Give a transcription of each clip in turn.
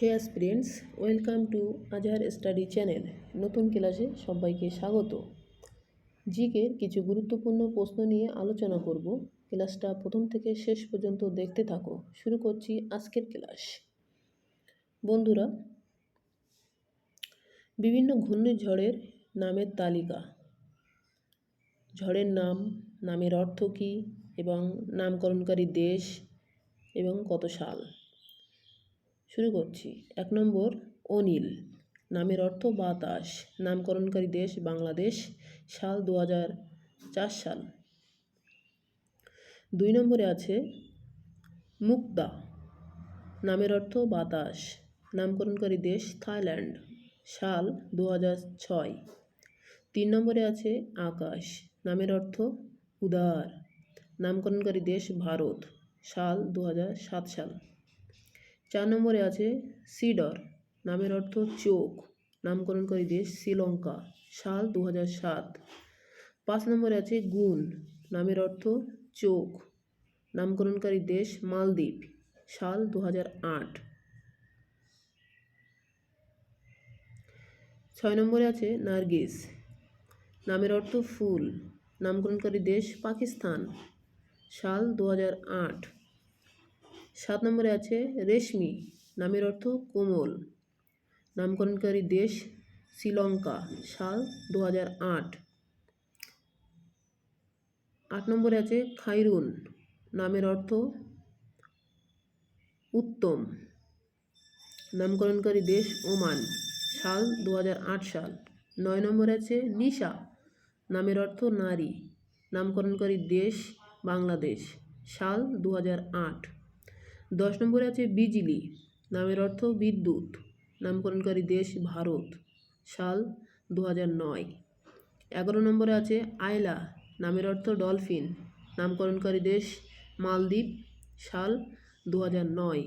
Hey aspirants, welcome to Azhar study channel. নতুন ক্লাসে সবাইকে স্বাগত। জিকের কিছু গুরুত্বপূর্ণ প্রশ্ন নিয়ে আলোচনা করব। ক্লাসটা প্রথম থেকে শেষ পর্যন্ত দেখতে থাকো। শুরু করছি আজকের ক্লাস। বন্ধুরা, বিভিন্ন ঘূর্ণিঝড়ের নামের তালিকা। ঝড়ের নাম, নামের অর্থ কী এবং নামকরণকারী দেশ এবং কত সাল। শুরু করছি। 1 নম্বর, অনিল। নামের অর্থ বাতাস। নামকরণকারী দেশ বাংলাদেশ। সাল 2004 সাল। 2 নম্বরে আছে মুক্তা। নামের অর্থ বাতাস। নামকরণকারী দেশ থাইল্যান্ড। সাল 2006। 3 নম্বরে আছে আকাশ। নামের অর্থ উদার। নামকরণকারী দেশ ভারত। সাল 2007 সাল। 4 নম্বরে আছে সিডর। নামের অর্থ চোখ। নামকরণকারী দেশ শ্রীলঙ্কা। সাল 2007। 5 নম্বরে আছে গুণ। নামের অর্থ চোখ। নামকরণকারী দেশ মালদ্বীপ। সাল 2008। 6 নম্বরে আছে নার্গিস। নামের অর্থ ফুল। নামকরণকারী দেশ পাকিস্তান। সাল 2008। 7 নম্বরে আছে রেশমি। নামের অর্থ কোমল। নামকরণকারী দেশ শ্রীলঙ্কা। সাল 2008। 8 নম্বরে আছে খাইরুন। নামের অর্থ উত্তম। নামকরণকারী দেশ ওমান। সাল 2008 সাল। 9 নম্বরে আছে নিশা। নামের অর্থ নারী। নামকরণকারী দেশ বাংলাদেশ। সাল 2008। 10 নম্বরে আছে বিজলি। নামের অর্থ বিদ্যুৎ। নামকরণকারী দেশ ভারত। সাল 2009। 11 নম্বরে আছে আয়লা। নামের অর্থ ডলফিন। নামকরণকারী দেশ মালদ্বীপ। সাল 2009।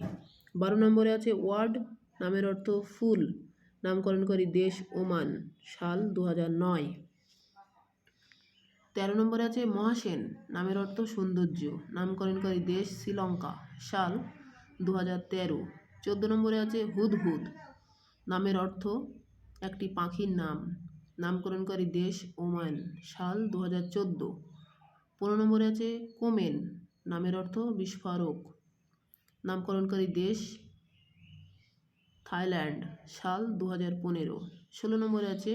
12 নম্বরে আছে ওয়ার্ড। নামের অর্থ ফুল। নামকরণকারী দেশ ওমান। সাল 2009। 13 নম্বরে আছে মহাসেন। নামের অর্থ সৌন্দর্য। নামকরণকারী দেশ শ্রীলঙ্কা। সাল 2013। 14 নম্বরে আছে হুদহুদ। নামের অর্থ একটি পাখির নাম। নামকরণকারী দেশ ওমান। সাল 2014। 15 নম্বরে আছে কোমেন। নামের অর্থ বিস্ফোরক। নামকরণকারী দেশ থাইল্যান্ড। সাল 2015। 16 নম্বরে আছে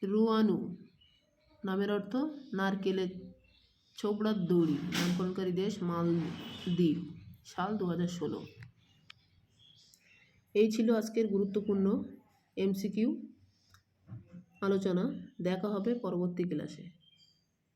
রুয়ানু। নামের অর্থ নারকেলের ছোবড়ার দড়ি। নামকরণকারী দেশ মালদ্বীপ। সাল 2016। এই ছিল আজকের গুরুত্বপূর্ণ MCQ আলোচনা। দেখা হবে পরবর্তী ক্লাসে।